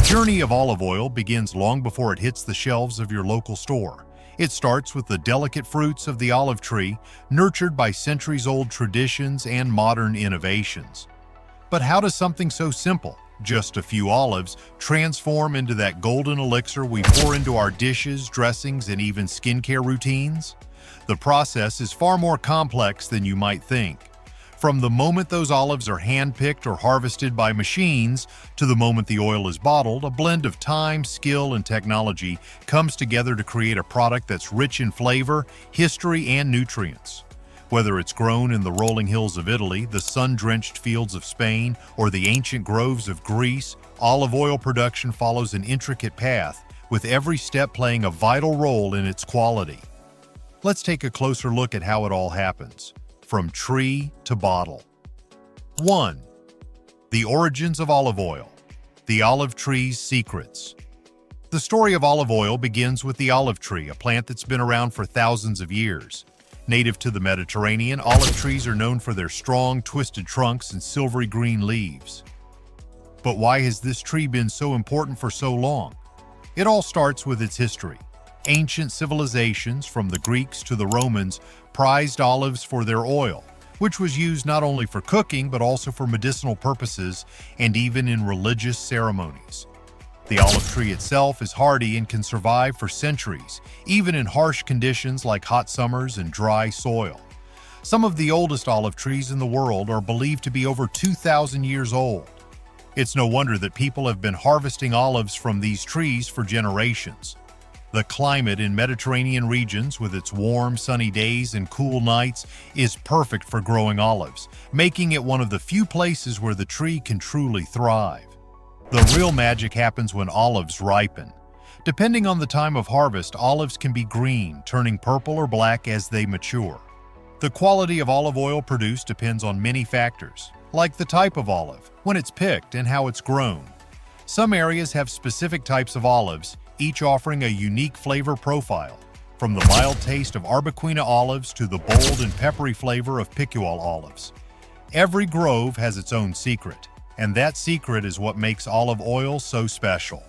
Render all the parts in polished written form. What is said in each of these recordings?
journey of olive oil begins long before it hits the shelves of your local store. It starts with the delicate fruits of the olive tree, nurtured by centuries-old traditions and modern innovations. But how does something so simple, just a few olives, transform into that golden elixir we pour into our dishes, dressings, and even skincare routines? The process is far more complex than you might think. From the moment those olives are hand-picked or harvested by machines to the moment the oil is bottled, a blend of time, skill, and technology comes together to create a product that's rich in flavor, history, and nutrients. Whether it's grown in the rolling hills of Italy, the sun-drenched fields of Spain, or the ancient groves of Greece, olive oil production follows an intricate path, with every step playing a vital role in its quality. Let's take a closer look at how it all happens. From tree to bottle. 1. The origins of olive oil. The olive tree's secrets. The story of olive oil begins with the olive tree, a plant that's been around for thousands of years. Native to the Mediterranean, olive trees are known for their strong, twisted trunks and silvery green leaves. But why has this tree been so important for so long? It all starts with its history. Ancient civilizations, from the Greeks to the Romans, prized olives for their oil, which was used not only for cooking but also for medicinal purposes and even in religious ceremonies. The olive tree itself is hardy and can survive for centuries, even in harsh conditions like hot summers and dry soil. Some of the oldest olive trees in the world are believed to be over 2,000 years old. It's no wonder that people have been harvesting olives from these trees for generations. The climate in Mediterranean regions, with its warm, sunny days and cool nights, is perfect for growing olives, making it one of the few places where the tree can truly thrive. The real magic happens when olives ripen. Depending on the time of harvest, olives can be green, turning purple or black as they mature. The quality of olive oil produced depends on many factors, like the type of olive, when it's picked, and how it's grown. Some areas have specific types of olives, each offering a unique flavor profile, from the mild taste of Arbequina olives to the bold and peppery flavor of Picual olives. Every grove has its own secret, and that secret is what makes olive oil so special.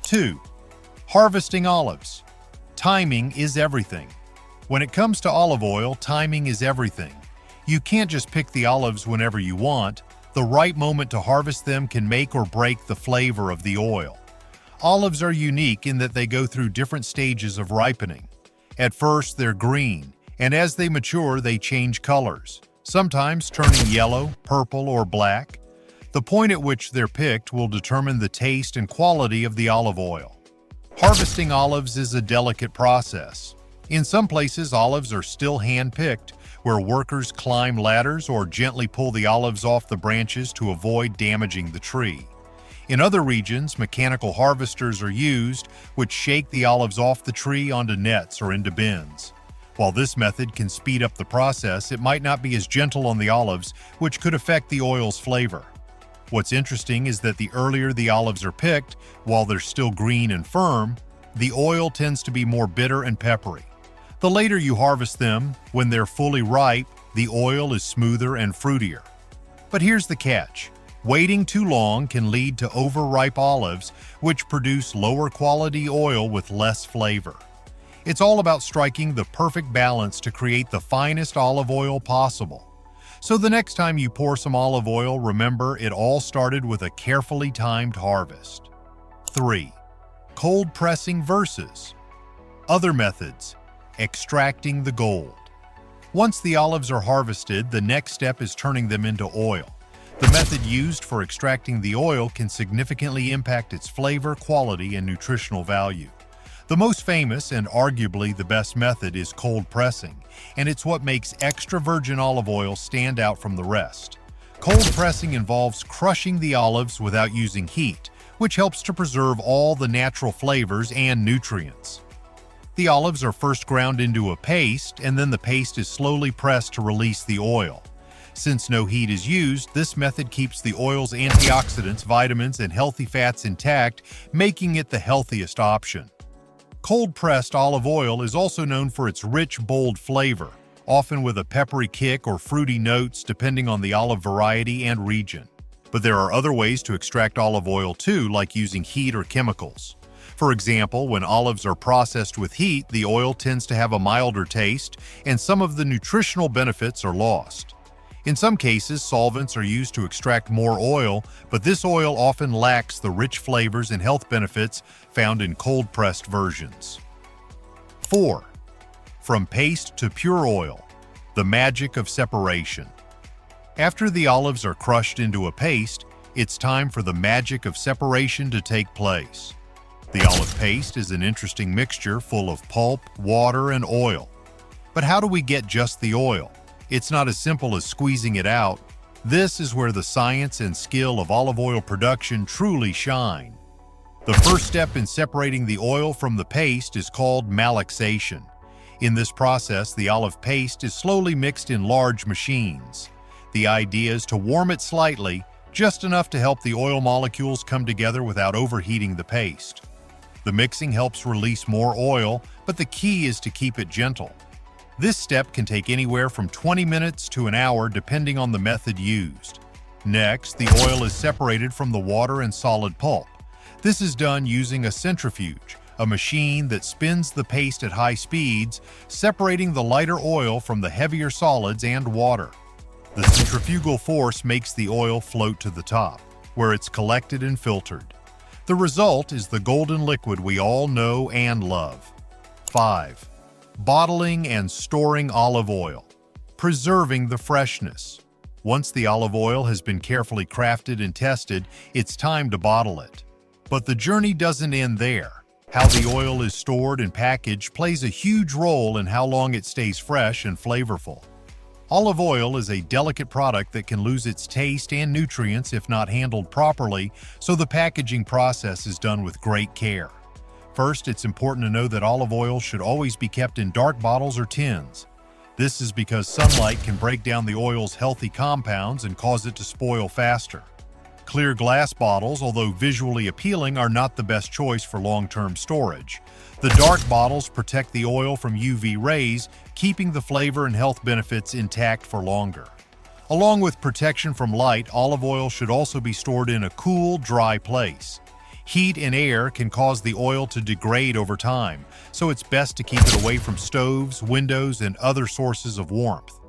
2. Harvesting olives. Timing is everything. When it comes to olive oil, timing is everything. You can't just pick the olives whenever you want. The right moment to harvest them can make or break the flavor of the oil. Olives are unique in that they go through different stages of ripening. At first, they're green, and as they mature, they change colors, sometimes turning yellow, purple, or black. The point at which they're picked will determine the taste and quality of the olive oil. Harvesting olives is a delicate process. In some places, olives are still hand-picked, where workers climb ladders or gently pull the olives off the branches to avoid damaging the tree. In other regions, mechanical harvesters are used, which shake the olives off the tree onto nets or into bins. While this method can speed up the process, it might not be as gentle on the olives, which could affect the oil's flavor. What's interesting is that the earlier the olives are picked, while they're still green and firm, the oil tends to be more bitter and peppery. The later you harvest them, when they're fully ripe, the oil is smoother and fruitier. But here's the catch. Waiting too long can lead to overripe olives, which produce lower quality oil with less flavor. It's all about striking the perfect balance to create the finest olive oil possible. So the next time you pour some olive oil, remember it all started with a carefully timed harvest. 3. Cold pressing versus other methods. Extracting the gold. Once the olives are harvested, the next step is turning them into oil. The method used for extracting the oil can significantly impact its flavor, quality, and nutritional value. The most famous and arguably the best method is cold pressing, and it's what makes extra virgin olive oil stand out from the rest. Cold pressing involves crushing the olives without using heat, which helps to preserve all the natural flavors and nutrients. The olives are first ground into a paste, and then the paste is slowly pressed to release the oil. Since no heat is used, this method keeps the oil's antioxidants, vitamins, and healthy fats intact, making it the healthiest option. Cold-pressed olive oil is also known for its rich, bold flavor, often with a peppery kick or fruity notes depending on the olive variety and region. But there are other ways to extract olive oil too, like using heat or chemicals. For example, when olives are processed with heat, the oil tends to have a milder taste, and some of the nutritional benefits are lost. In some cases, solvents are used to extract more oil, but this oil often lacks the rich flavors and health benefits found in cold-pressed versions. 4. From paste to pure oil, the magic of separation. After the olives are crushed into a paste, it's time for the magic of separation to take place. The olive paste is an interesting mixture full of pulp, water, and oil. But how do we get just the oil? It's not as simple as squeezing it out. This is where the science and skill of olive oil production truly shine. The first step in separating the oil from the paste is called malaxation. In this process, the olive paste is slowly mixed in large machines. The idea is to warm it slightly, just enough to help the oil molecules come together without overheating the paste. The mixing helps release more oil, but the key is to keep it gentle. This step can take anywhere from 20 minutes to an hour depending on the method used. Next, the oil is separated from the water and solid pulp. This is done using a centrifuge, a machine that spins the paste at high speeds, separating the lighter oil from the heavier solids and water. The centrifugal force makes the oil float to the top, where it's collected and filtered. The result is the golden liquid we all know and love. 5. Bottling and storing olive oil. Preserving the freshness. Once the olive oil has been carefully crafted and tested, it's time to bottle it. But the journey doesn't end there. How the oil is stored and packaged plays a huge role in how long it stays fresh and flavorful. Olive oil is a delicate product that can lose its taste and nutrients if not handled properly, so the packaging process is done with great care. First, it's important to know that olive oil should always be kept in dark bottles or tins. This is because sunlight can break down the oil's healthy compounds and cause it to spoil faster. Clear glass bottles, although visually appealing, are not the best choice for long-term storage. The dark bottles protect the oil from UV rays, keeping the flavor and health benefits intact for longer. Along with protection from light, olive oil should also be stored in a cool, dry place. Heat and air can cause the oil to degrade over time, so it's best to keep it away from stoves, windows, and other sources of warmth.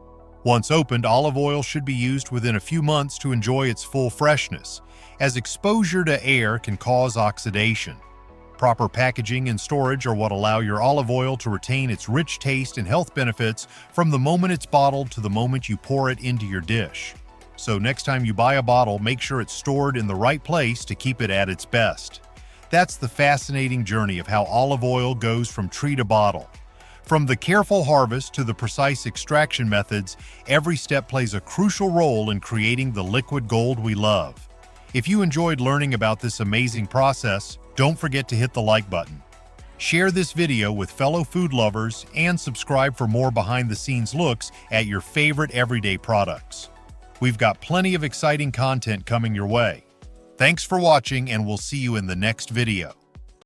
Once opened, olive oil should be used within a few months to enjoy its full freshness, as exposure to air can cause oxidation. Proper packaging and storage are what allow your olive oil to retain its rich taste and health benefits from the moment it's bottled to the moment you pour it into your dish. So next time you buy a bottle, make sure it's stored in the right place to keep it at its best. That's the fascinating journey of how olive oil goes from tree to bottle. From the careful harvest to the precise extraction methods, every step plays a crucial role in creating the liquid gold we love. If you enjoyed learning about this amazing process, don't forget to hit the like button. Share this video with fellow food lovers and subscribe for more behind-the-scenes looks at your favorite everyday products. We've got plenty of exciting content coming your way. Thanks for watching, and we'll see you in the next video.